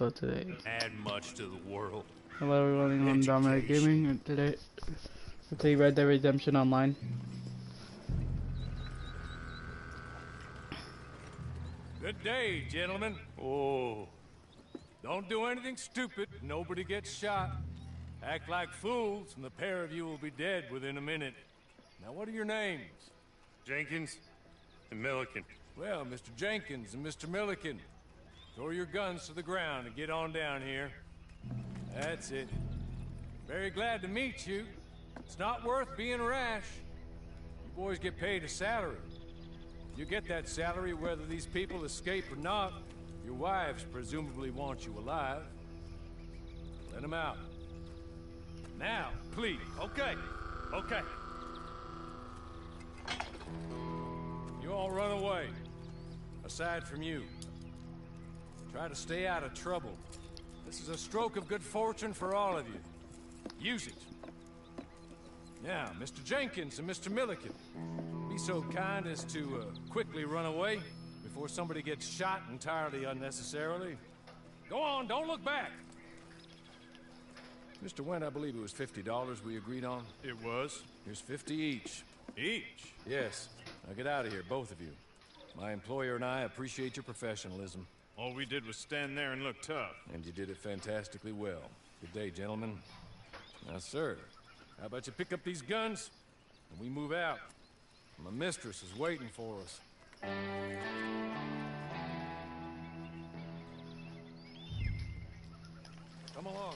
So today, Add much to the world. hello everyone, I'm Dominic Gaming, and today we'll play Red Dead Redemption Online. Good day, gentlemen. Oh, don't do anything stupid. Nobody gets shot. Act like fools, and the pair of you will be dead within a minute. Now, what are your names? Jenkins and Milliken. Well, Mr. Jenkins and Mr. Milliken, throw your guns to the ground and get on down here. That's it. Very glad to meet you. It's not worth being rash. You boys get paid a salary. You get that salary whether these people escape or not. Your wives presumably want you alive. Let them out. Now, please. Okay. You all run away. Aside from you. Try to stay out of trouble. This is a stroke of good fortune for all of you. Use it. Now, Mr. Jenkins and Mr. Milliken, be so kind as to quickly run away before somebody gets shot entirely unnecessarily. Go on, don't look back. Mr. Wendt, I believe it was $50 we agreed on. It was. Here's 50 each. Each? Yes. Now get out of here, both of you. My employer and I appreciate your professionalism. All we did was stand there and look tough. And you did it fantastically well. Good day, gentlemen. Now, sir, how about you pick up these guns and we move out? My mistress is waiting for us. Come along.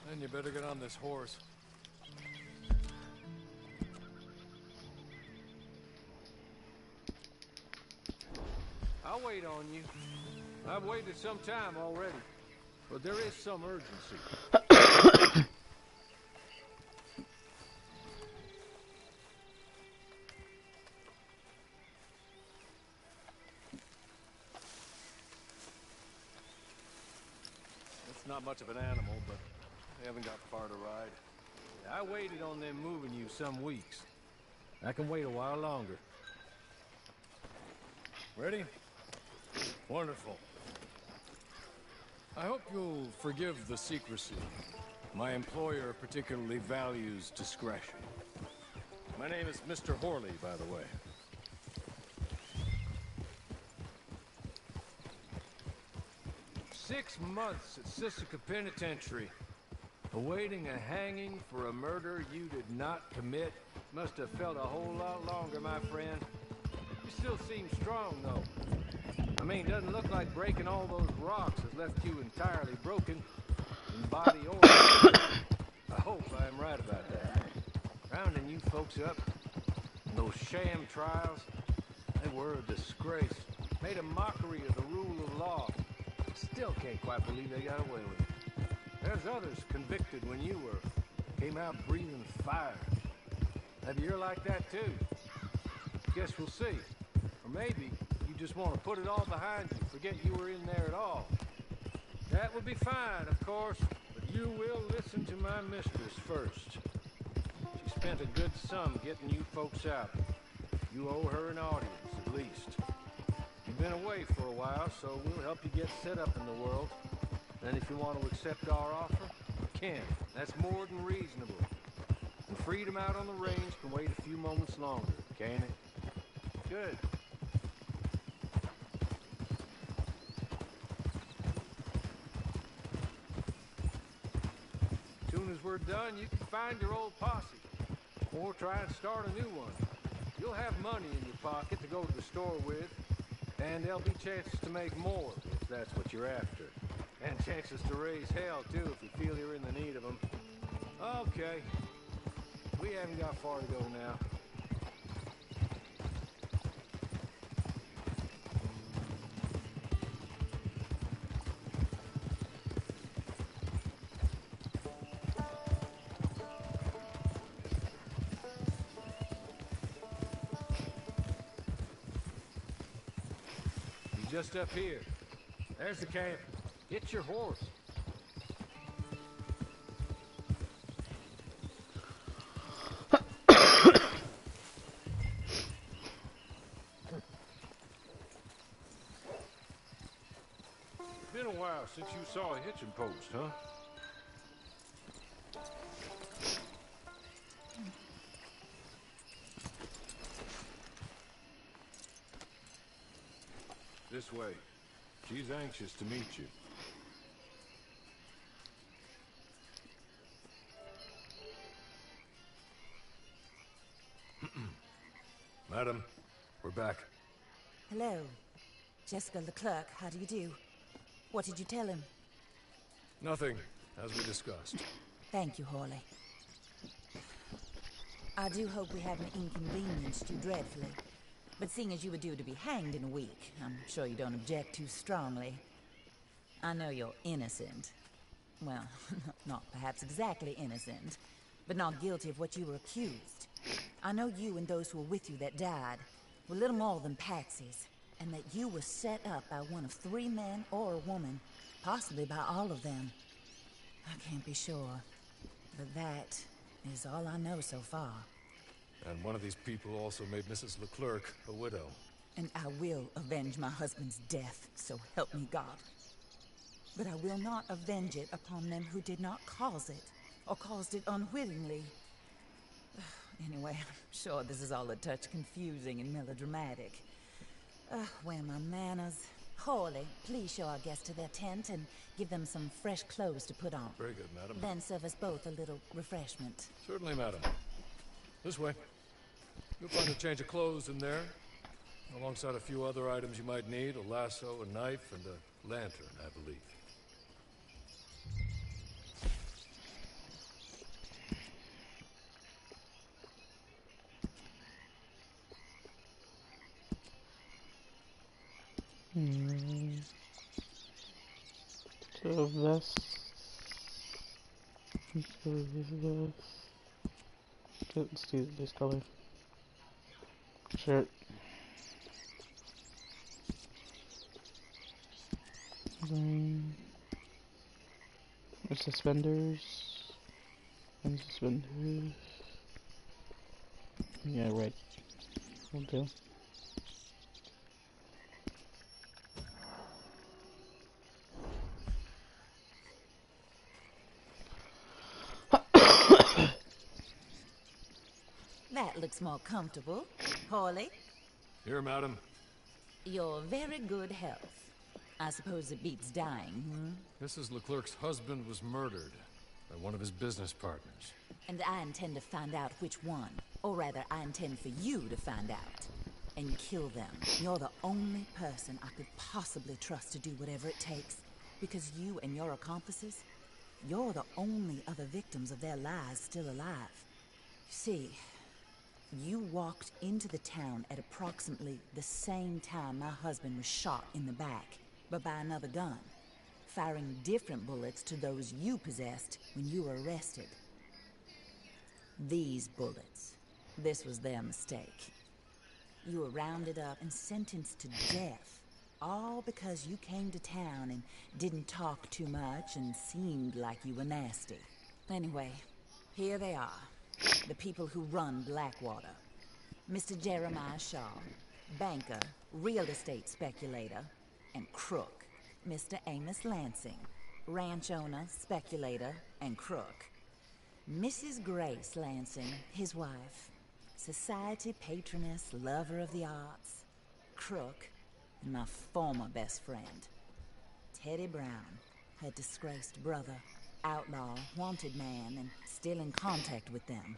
Then you better get on this horse. I'll wait on you. I've waited some time already, but there is some urgency. It's not much of an animal, but they haven't got far to ride. I waited on them moving you some weeks. I can wait a while longer. Ready? Wonderful. I hope you'll forgive the secrecy. My employer particularly values discretion. My name is Mr. Horley, by the way. "6 months at Sisika Penitentiary, awaiting a hanging for a murder you did not commit. Must have felt a whole lot longer, my friend. You still seem strong, though. I mean, doesn't look like breaking all those rocks has left you entirely broken, in body or mind. I hope I am right about that. Rounding you folks up, those sham trials, they were a disgrace. Made a mockery of the rule of law. Still can't quite believe they got away with it. There's others convicted when you were. Came out breathing fire. Maybe you're like that too. Guess we'll see. Or maybe you just want to put it all behind you, forget you were in there at all. That would be fine, of course, but you will listen to my mistress first. She spent a good sum getting you folks out. You owe her an audience, at least. You've been away for a while, so we'll help you get set up in the world. And if you want to accept our offer, you can. That's more than reasonable. And freedom out on the range can wait a few moments longer, can't it? Good. As soon as we're done, you can find your old posse. Or try and start a new one. You'll have money in your pocket to go to the store with. And there'll be chances to make more, if that's what you're after. And chances to raise hell, too, if you feel you're in the need of them. Okay. We haven't got far to go now. Just up here. There's the camp. Get your horse. since you saw a hitching post, huh? This way. She's anxious to meet you. Madam, we're back. Hello. Jessica Leclerc, how do you do? What did you tell him? Nothing, as we discussed. Thank you, Hawley. I do hope we haven't inconvenienced you dreadfully. But seeing as you were due to be hanged in a week, I'm sure you don't object too strongly. I know you're innocent. Well, not perhaps exactly innocent, but not guilty of what you were accused. I know you and those who were with you that died were little more than patsies, and that you were set up by one of 3 men or a woman, possibly by all of them. I can't be sure, but that is all I know so far. And one of these people also made Mrs. Leclerc a widow. And I will avenge my husband's death, so help me God. But I will not avenge it upon them who did not cause it, or caused it unwittingly. Anyway, I'm sure this is all a touch confusing and melodramatic. Where are my manners? Hawley, please show our guests to their tent and give them some fresh clothes to put on. Very good, madam. Then serve us both a little refreshment. Certainly, madam. This way. You'll find a change of clothes in there, alongside a few other items you might need, a lasso, a knife, and a lantern, I believe. So vest. Let's do this color. Shirt. Then suspenders. And suspenders. Yeah, right. Will do. That looks more comfortable. Hawley, Here, madam. your very good health. I suppose it beats dying, Mrs. Leclerc's husband was murdered by one of his business partners. And I intend to find out which one. Or rather, I intend for you to find out. And kill them. You're the only person I could possibly trust to do whatever it takes. Because you and your accomplices, you're the only other victims of their lies still alive. You see, you walked into the town at approximately the same time my husband was shot in the back, but by another gun, firing different bullets to those you possessed when you were arrested. These bullets, this was their mistake. You were rounded up and sentenced to death, all because you came to town and didn't talk too much and seemed like you were nasty. Anyway, here they are. The people who run Blackwater. Mr. Jeremiah Shaw, banker, real estate speculator, and crook. Mr. Amos Lansing, ranch owner, speculator, and crook. Mrs. Grace Lansing, his wife, society patroness, lover of the arts, crook, and my former best friend. Teddy Brown, her disgraced brother, outlaw, wanted man, and still in contact with them.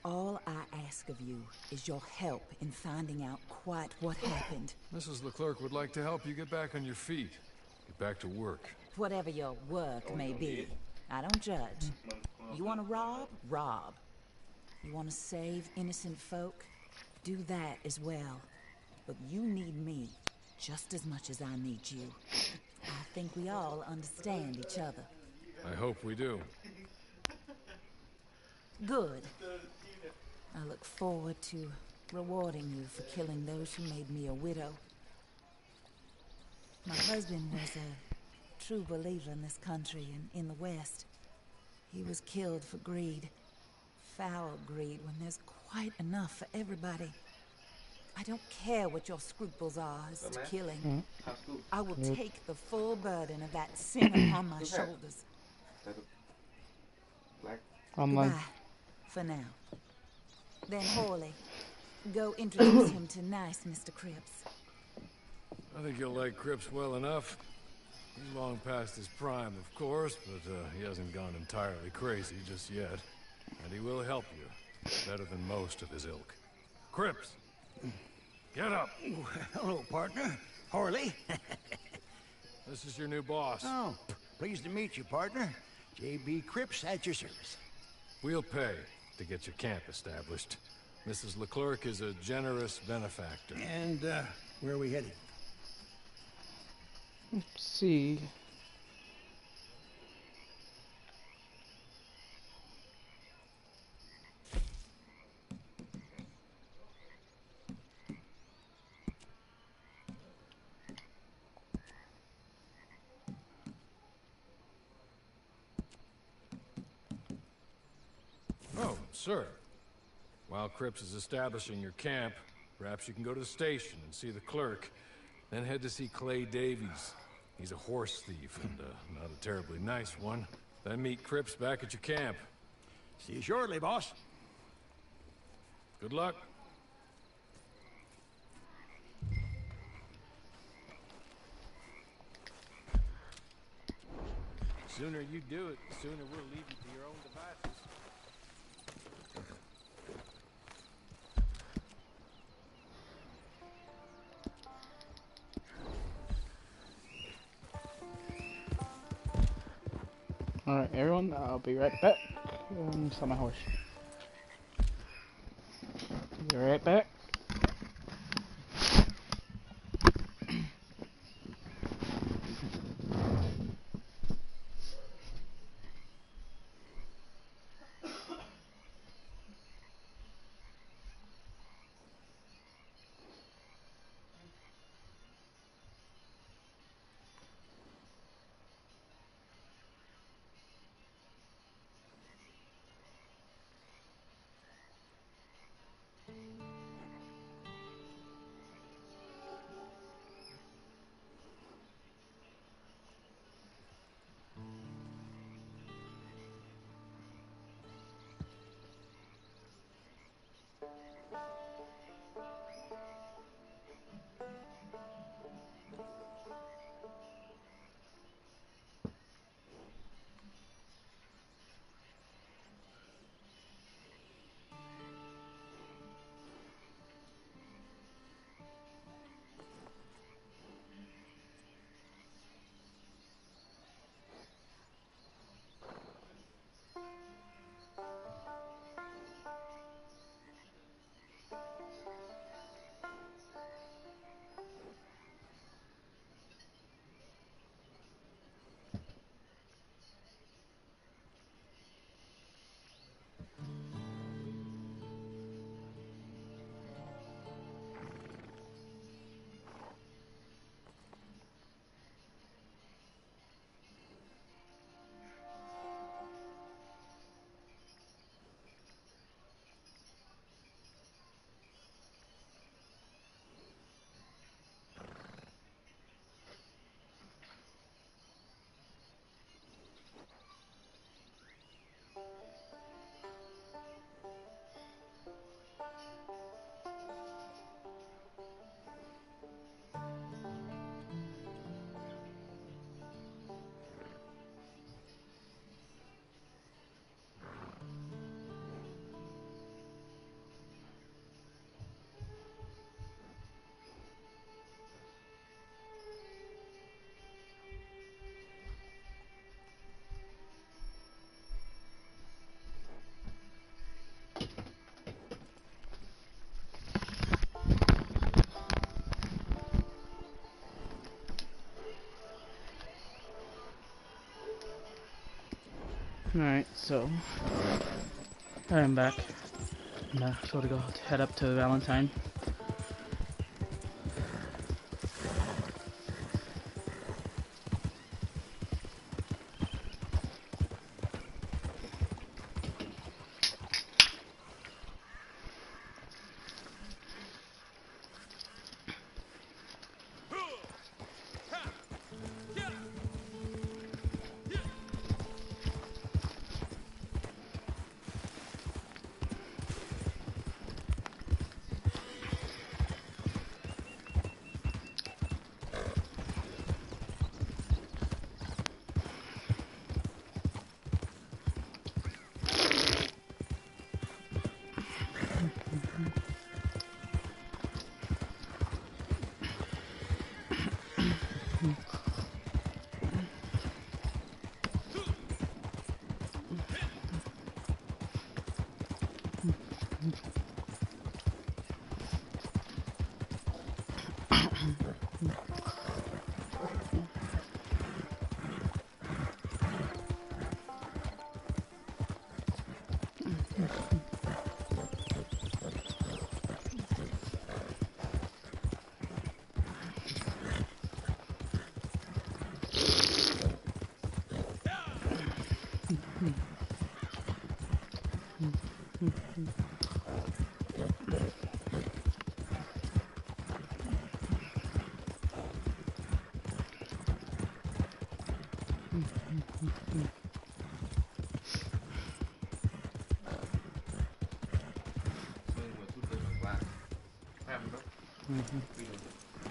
All I ask of you is your help in finding out quite what happened. Mrs. Leclerc would like to help you get back on your feet. Get back to work. Whatever your work may be, I don't judge. You want to rob? Rob. You want to save innocent folk? Do that as well. But you need me just as much as I need you. I think we all understand each other. I hope we do. Good. I look forward to rewarding you for killing those who made me a widow. My husband was a true believer in this country and in the West. He was killed for greed. Foul greed when there's quite enough for everybody. I don't care what your scruples are as to killing. I will take the full burden of that sin upon my shoulders. Online. Goodbye, for now. Then Horley, go introduce him to nice Mr. Cripps. I think you'll like Cripps well enough. He's long past his prime, of course, but he hasn't gone entirely crazy just yet. And he will help you, better than most of his ilk. Cripps! Get up! Hello, partner. Horley. This is your new boss. Oh, pleased to meet you, partner. J.B. Cripps at your service. We'll pay to get your camp established. Mrs. Leclerc is a generous benefactor. And, where are we headed? Let's see. Oh, sir. While Cripps is establishing your camp, perhaps you can go to the station and see the clerk, then head to see Clay Davies. He's a horse thief, and not a terribly nice one. Then meet Cripps back at your camp. See you shortly, boss. Good luck. The sooner you do it, the sooner we'll leave you to your own devices. Alright, everyone, I'll be right back. Saw my horse. Be right back. Alright, so I'm back. So to go head up to Valentine.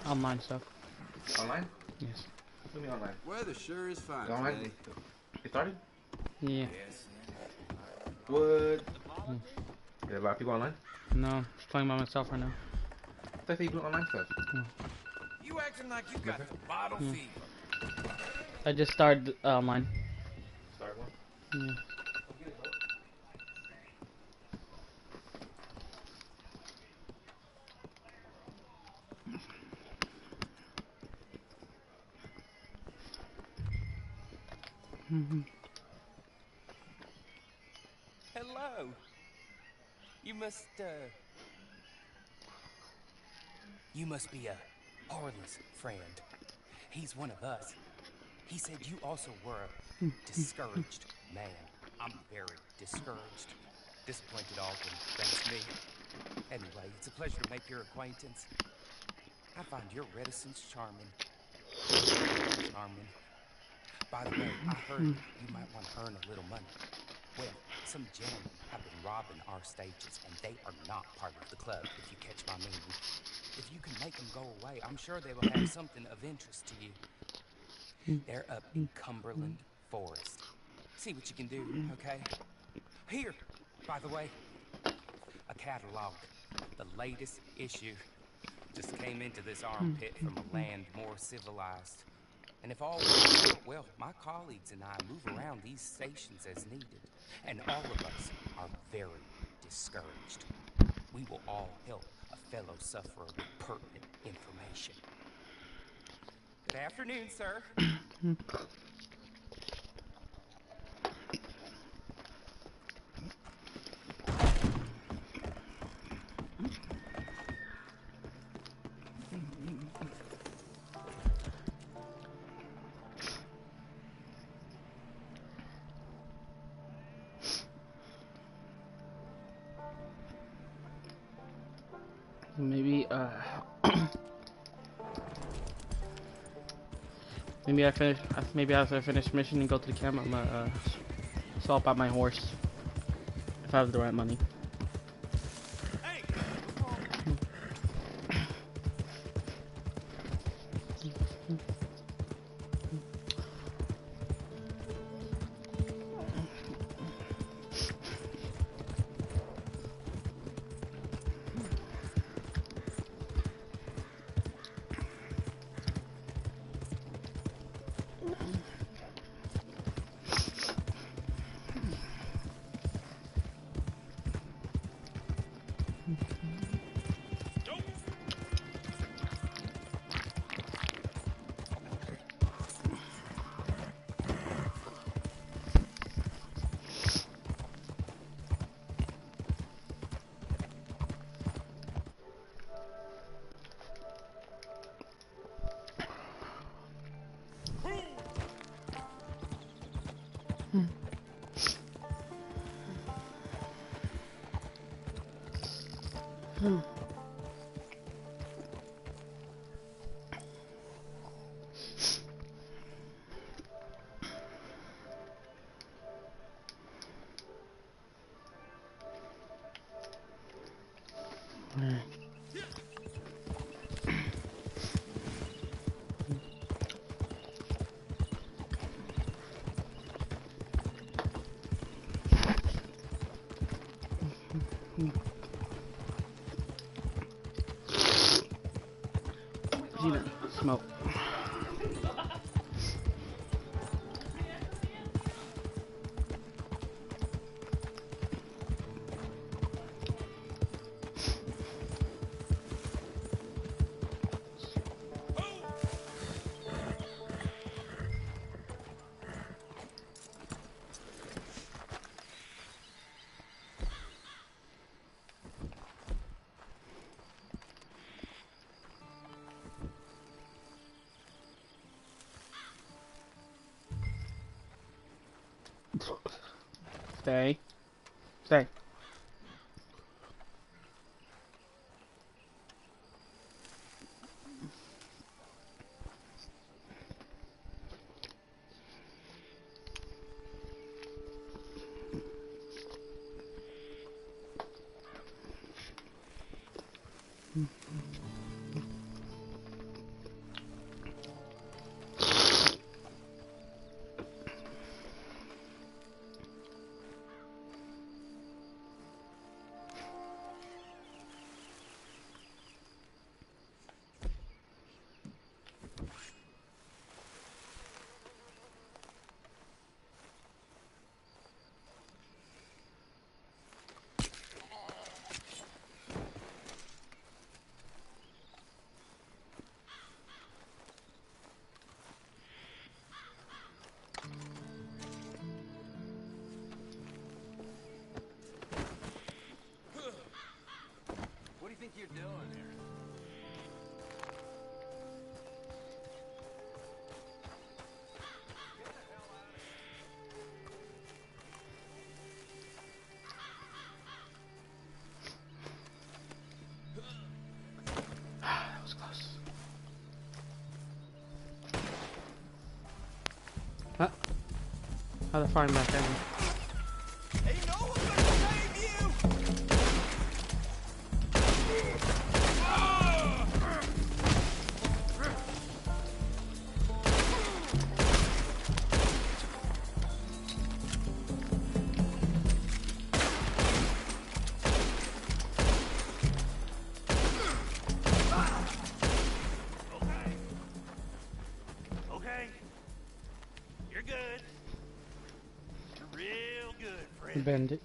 Online stuff. Online? Yes. What do you mean online? Weather sure is fine Online? today. It started? Yeah. What? There a lot of people online? No, just playing by myself right now. I thought you do online stuff. You acting like you got the bottle fever. I just started online. Start one? Yeah. Hello. You must be a Orla's friend. He's one of us. He said you also were a discouraged man. I'm very discouraged. Disappointed Alden, that's me. Anyway, it's a pleasure to make your acquaintance. I find your reticence charming. Charming. By the way, I heard you might want to earn a little money. Well, some gentlemen have been robbing our stages, and they are not part of the club, if you catch my meaning. If you can make them go away, I'm sure they will have something of interest to you. They're up in Cumberland Forest. See what you can do, okay? Here, by the way, a catalog. The latest issue. Just came into this armpit from a land more civilized. And if all goes well, my colleagues and I move around these stations as needed. And all of us are very discouraged. We will all help a fellow sufferer with pertinent information. Good afternoon, sir. Maybe maybe I finish. Maybe after I finish mission and go to the camp, I'm gonna swap out my horse if I have the right money. Smoke. Stay. Stay. What do you think you're doing here? That was close. Huh? How to find back in? Ain't no one gonna save you! Okay. You're good. You're real good, friend. Bend it.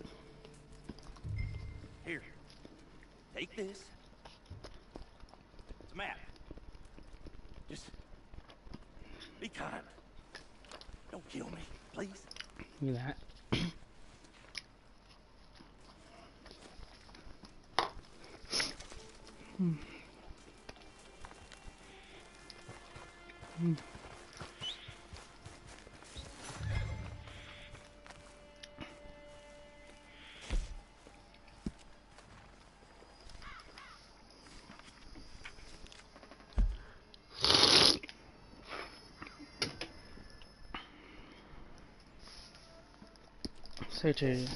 Here. Take this. It's a map. Just be kind. Don't kill me, please. Look at that. Say to you.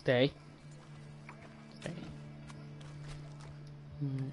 Stay. Stay. Mm.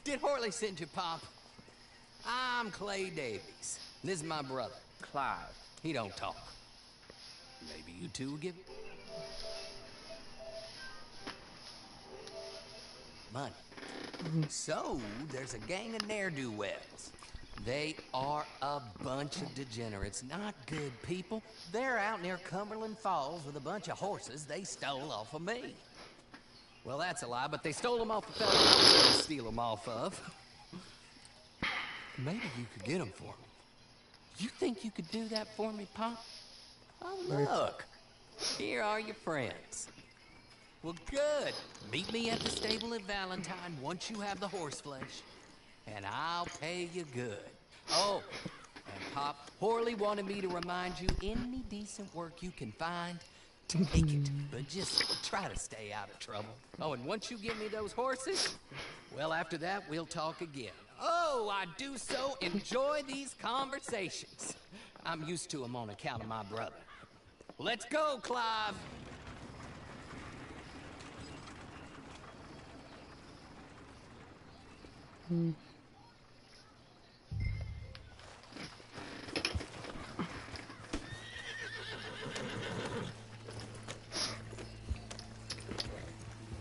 Did Horley send you, Pop? I'm Clay Davies. This is my brother, Clive. He don't talk. Maybe you two will give money. So, there's a gang of ne'er-do-wells. They are a bunch of degenerates, not good people. They're out near Cumberland Falls with a bunch of horses they stole off of me. Well, that's a lie, but they stole them off the fella I was going to steal them off of. Maybe you could get them for me. You think you could do that for me, Pop? Oh, look. Here are your friends. Well, good. Meet me at the stable at Valentine once you have the horse flesh, and I'll pay you good. Oh, and Pop, Horley wanted me to remind you any decent work you can find, take it, but just try to stay out of trouble. Oh, and once you give me those horses, well, after that, we'll talk again. Oh, I do so enjoy these conversations. I'm used to them on account of my brother. Let's go, Clive.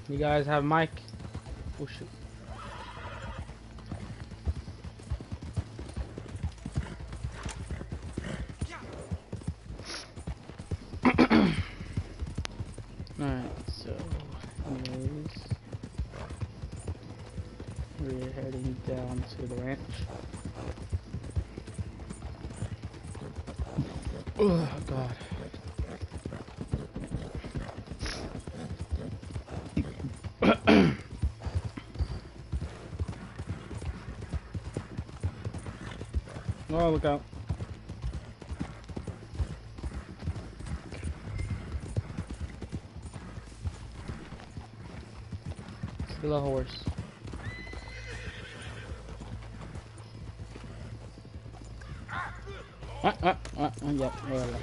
You guys have mic? Oh shoot. Alright, so anyways, we're heading down to the ranch. Oh god. Oh, look out. Still a horse. Yep, whatever.